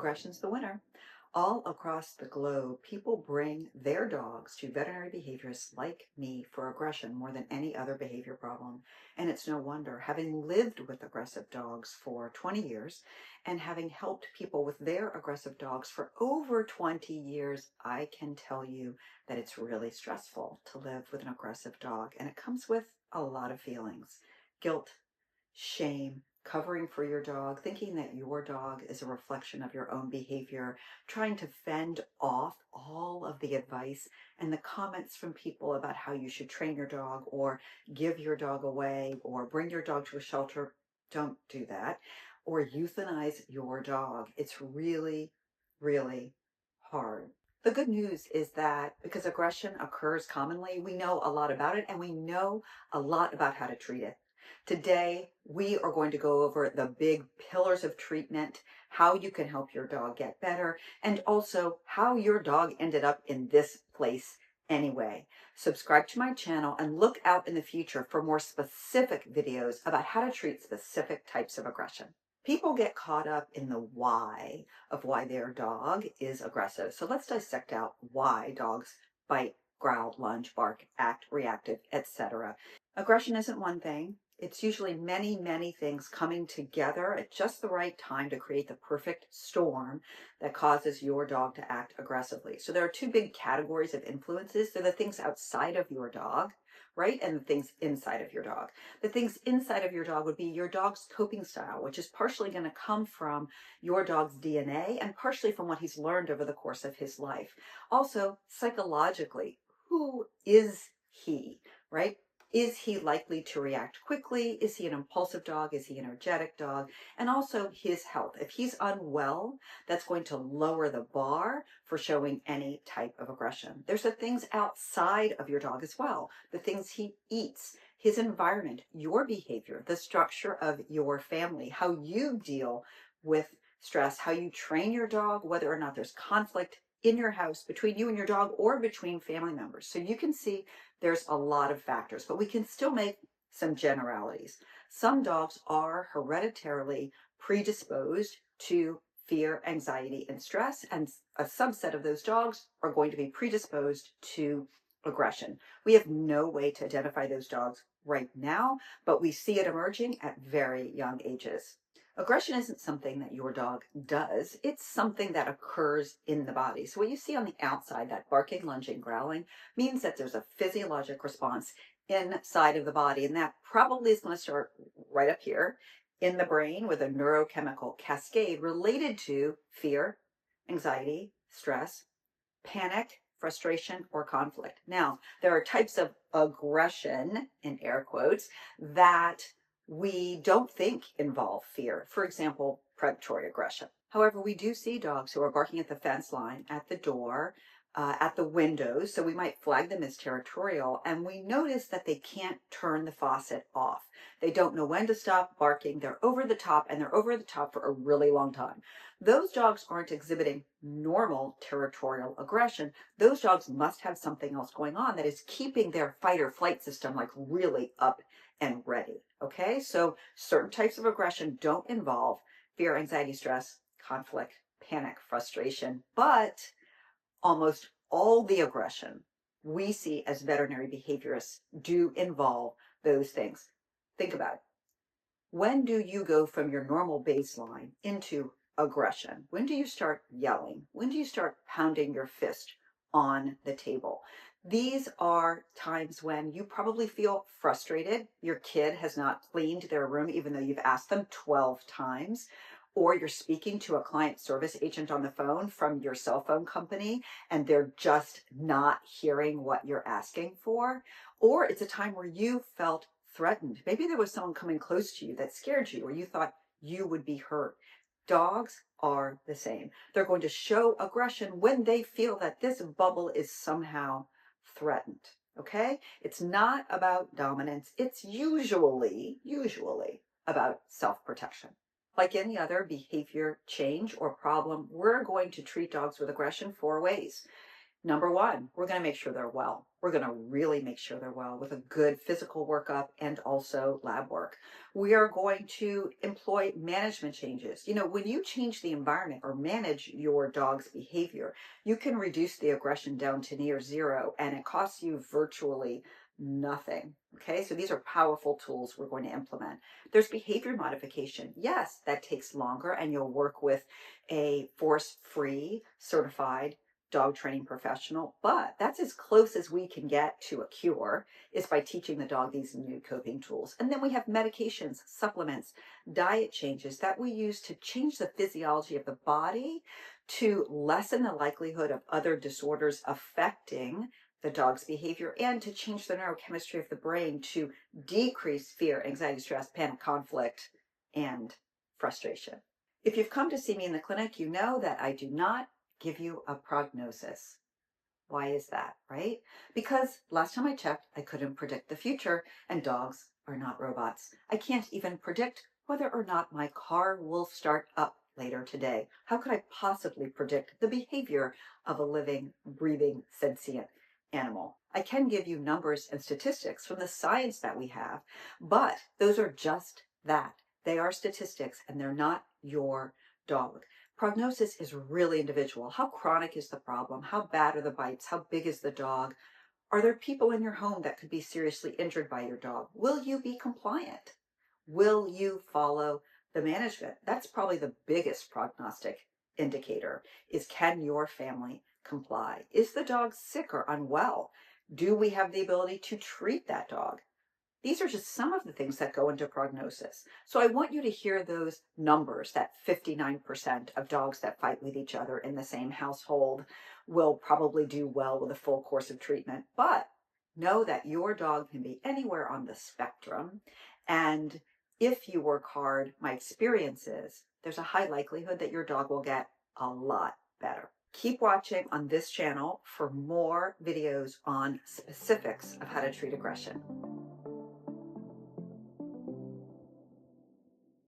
Aggression's the winner. All across the globe, people bring their dogs to veterinary behaviorists like me for aggression more than any other behavior problem. And it's no wonder, having lived with aggressive dogs for 20 years and having helped people with their aggressive dogs for over 20 years, I can tell you that it's really stressful to live with an aggressive dog. And it comes with a lot of feelings: guilt, shame, covering for your dog, thinking that your dog is a reflection of your own behavior, trying to fend off all of the advice and the comments from people about how you should train your dog or give your dog away or bring your dog to a shelter. Don't do that. Or euthanize your dog. It's really, really hard. The good news is that because aggression occurs commonly, we know a lot about it and we know a lot about how to treat it. Today, we are going to go over the big pillars of treatment, how you can help your dog get better, and also how your dog ended up in this place anyway. Subscribe to my channel and look out in the future for more specific videos about how to treat specific types of aggression. People get caught up in the why of why their dog is aggressive. So let's dissect out why dogs bite, growl, lunge, bark, act reactive, etc. Aggression isn't one thing. It's usually many, many things coming together at just the right time to create the perfect storm that causes your dog to act aggressively. So there are two big categories of influences. They're the things outside of your dog, right? And the things inside of your dog. The things inside of your dog would be your dog's coping style, which is partially going to come from your dog's DNA and partially from what he's learned over the course of his life. Also, psychologically, who is he, right? Is he likely to react quickly? Is he an impulsive dog? Is he an energetic dog? And also his health. If he's unwell, that's going to lower the bar for showing any type of aggression. There's the things outside of your dog as well. The things he eats, his environment, your behavior, the structure of your family, how you deal with stress, how you train your dog, whether or not there's conflict in your house between you and your dog or between family members. So you can see there's a lot of factors, but we can still make some generalities. Some dogs are hereditarily predisposed to fear, anxiety, and stress, and a subset of those dogs are going to be predisposed to aggression. We have no way to identify those dogs right now, but we see it emerging at very young ages. Aggression isn't something that your dog does. It's something that occurs in the body. So what you see on the outside, that barking, lunging, growling, means that there's a physiologic response inside of the body. And that probably is going to start right up here in the brain with a neurochemical cascade related to fear, anxiety, stress, panic, frustration, or conflict. Now, there are types of aggression, in air quotes, that we don't think involve fear. For example, predatory aggression. However, we do see dogs who are barking at the fence line, at the door, at the windows, so we might flag them as territorial, and we notice that they can't turn the faucet off. They don't know when to stop barking. They're over the top, and they're over the top for a really long time. Those dogs aren't exhibiting normal territorial aggression. Those dogs must have something else going on that is keeping their fight or flight system like really up and ready. Okay, so certain types of aggression don't involve fear, anxiety, stress, conflict, panic, frustration, but almost all the aggression we see as veterinary behaviorists do involve those things. Think about it. When do you go from your normal baseline into aggression? When do you start yelling? When do you start pounding your fist on the table? These are times when you probably feel frustrated. Your kid has not cleaned their room, even though you've asked them 12 times. Or you're speaking to a client service agent on the phone from your cell phone company, and they're just not hearing what you're asking for. Or it's a time where you felt threatened. Maybe there was someone coming close to you that scared you, or you thought you would be hurt. Dogs are the same. They're going to show aggression when they feel that this bubble is somehow threatened. Okay? It's not about dominance. It's usually about self-protection. Like any other behavior change or problem, we're going to treat dogs with aggression 4 ways. Number one, we're going to make sure they're well. We're going to really make sure they're well with a good physical workup and also lab work. We are going to employ management changes. You know, when you change the environment or manage your dog's behavior, you can reduce the aggression down to near zero, and it costs you virtually nothing. Okay, so these are powerful tools we're going to implement. There's behavior modification. Yes, that takes longer, and you'll work with a force-free certified dog training professional, but that's as close as we can get to a cure, is by teaching the dog these new coping tools. And then we have medications, supplements, diet changes that we use to change the physiology of the body to lessen the likelihood of other disorders affecting the dog's behavior, and to change the neurochemistry of the brain to decrease fear, anxiety, stress, panic, conflict, and frustration. If you've come to see me in the clinic, you know that I do not give you a prognosis. Why is that, right? Because last time I checked, I couldn't predict the future, and dogs are not robots. I can't even predict whether or not my car will start up later today. How could I possibly predict the behavior of a living, breathing, sentient animal? I can give you numbers and statistics from the science that we have, but those are just that. They are statistics, and they're not your dog. Prognosis is really individual. How chronic is the problem? How bad are the bites? How big is the dog? Are there people in your home that could be seriously injured by your dog? Will you be compliant? Will you follow the management? That's probably the biggest prognostic indicator, is can your family comply? Is the dog sick or unwell? Do we have the ability to treat that dog? These are just some of the things that go into prognosis. So I want you to hear those numbers, that 59% of dogs that fight with each other in the same household will probably do well with a full course of treatment. But know that your dog can be anywhere on the spectrum. And if you work hard, my experience is there's a high likelihood that your dog will get a lot better. Keep watching on this channel for more videos on specifics of how to treat aggression.